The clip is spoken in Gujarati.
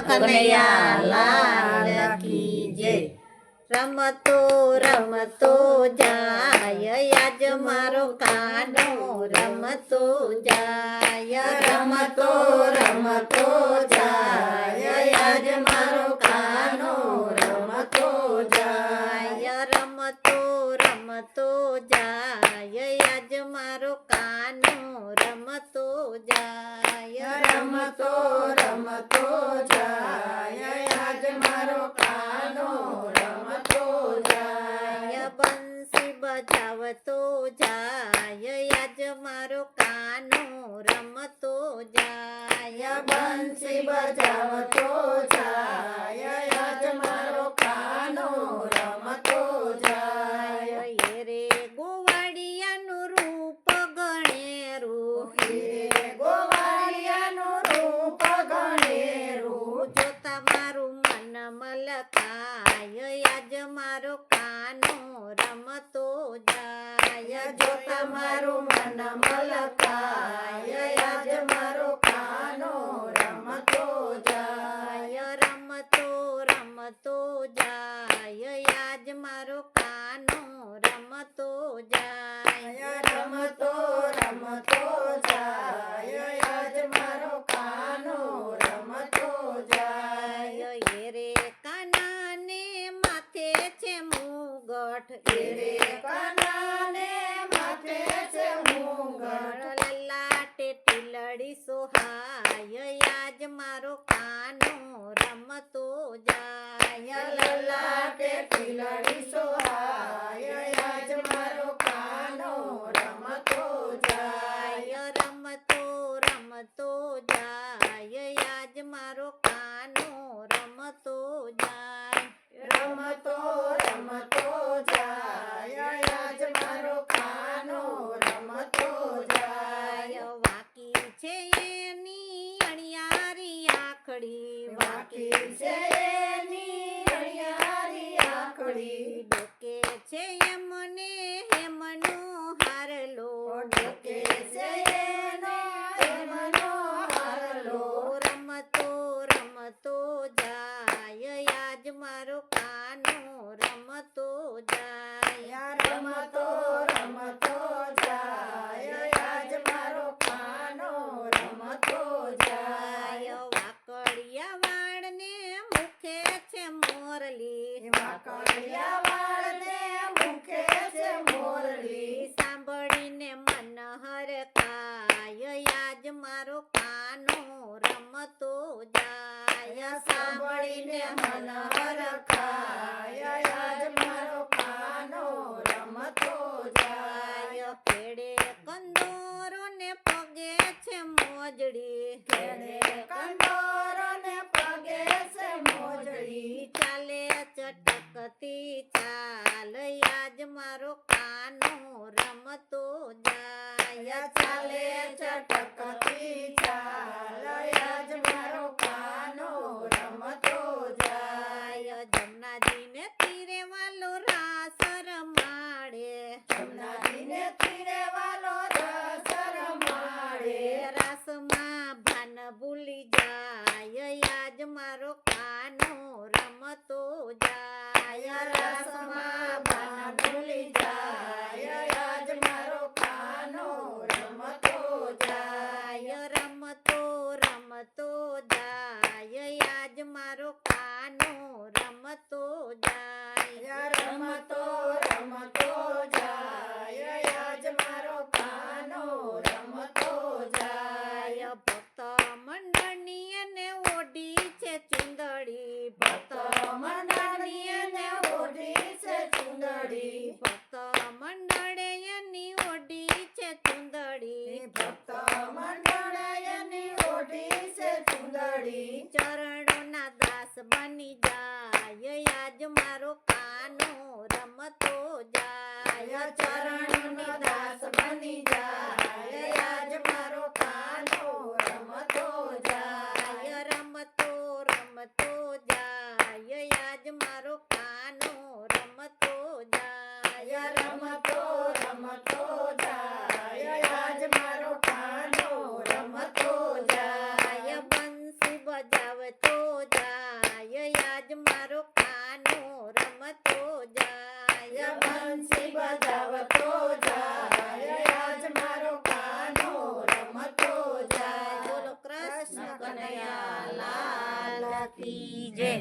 કનૈયા લાલ કી જય। રમતો રમતો જાય આજ મારો કાનો રમતો જાય। રમતો રમતો જાય આજ મારો કાનો રમતો જાય। રમતો રમતો જાય આજ મારો કાનો રમતો જાય। રમતો રમતો જાય આજ મારો કાનો રમતો જાય। બંસી બજાવતો જાય આજ મારો કાનો રમતો જાય। બંસી બજાવતો જાય આજ મારો કાનો રમતો જાય। એ રે ગોવાળિયાનું રૂપ ગણેરું, એ ગોવાળિયાનું રૂપ ગણેરું, જોતા મારું મન મલકાય આજ મારો કાનો રમતો જાય। જોતા મારું મન મલકાય આજ મારો કાનો રમતો જાય। રમતો રમતો જાય આજ મારો કાનો રમતો જાય। રમતો રમતો જાય આજ મારો કાનો રમતો જાય। એ રે કાનાને માથે છે મુગટ, એ રે કાનાને માથે છે મુગટ, લલાટે ટીલડી સોહાય આજ મારો કાનો રમતો જાય। લલાટે ટીલડી સોહાય આજ મારો કાનો રમતો જાય। રમતો રમતો જાય આજ મારો કાનો રમતો જાય। રમતો રમતો જાય આજ મારો કાનો રમતો જાય। વાકી છે એની અણિયારી આખડી, વાકી છે એની અણિયારી આખડી, ડોકે છે એમને હેમનો હારલો, ડોકે છે એનો હેમનો હારલો, રમતો રમતો જાય આજ મારો કાનો રમતો જાય। રમતો રમતો જાય આજ મારો કાનો રમતો જાય। વાકડિયા વાળને મુખે છે મોરલી, વાકડિયા વાળને મુખે છે મોરલી, સાંભળીને મન હરખાય આજ મારો કાનો રમતો જાય। સાંભળીને મન હરખાય આજ મારો કાનો રમતો જાય। કેડે કંદોરો ને પગે છે મોજડી, કેડે કંદોરો ને પગે છે મોજડી, ચાલે ચટકતી ચાલ આજ મારો કાનો રમતો જાય। ચાલે ચટકતી ચાલ આજ મારો કાનો રમતો જાય। જમનાજીને તીરે વાલો રાસ રમાડે, જમનાજીને તીરે વાલો રાસ રમાડે, રાસમાં ભાન ભૂલી જાય આજ મારો કાનો રમતો જાય। રાસમાં ભાન ભૂલી જાય આજ મારો કાનો રમતો જાય। રમતો રમતો જાય આજ મારો કાનો રમતો જાય। રમતો રમતો જાય આજ મારો કાનો રમતો જાય। ભક્ત મંડળની એને ઓઢી છે ચુંદડી, ભક્ત મંડળની એને ઓઢી છે ચુંદડી, ભક્ત મંડળે એની ઓઢી છે ચુંદડી, ભક્ત મંડળે એની ઓઢી છે ચુંદડી, ચરણોના દાસ બની જાય આજ મારો કાનો રમતો જાય। ચરણોના દાસ બની જાય આજ મારો કાનો રમતો જાય। રમતો રમતો જાય આજ મારો કાનો રમતો જાય। રમતો રમતો જાય આજ મારો કાનો રમતો જાય। બંસી બજાવતો જાય આજ મારો કાનો રમતો જાય બંસી બજાવતો જાય આજ મારો કાનો રમતો જાય. બોલો કૃષ્ણ કનૈયા લાલ કી જય.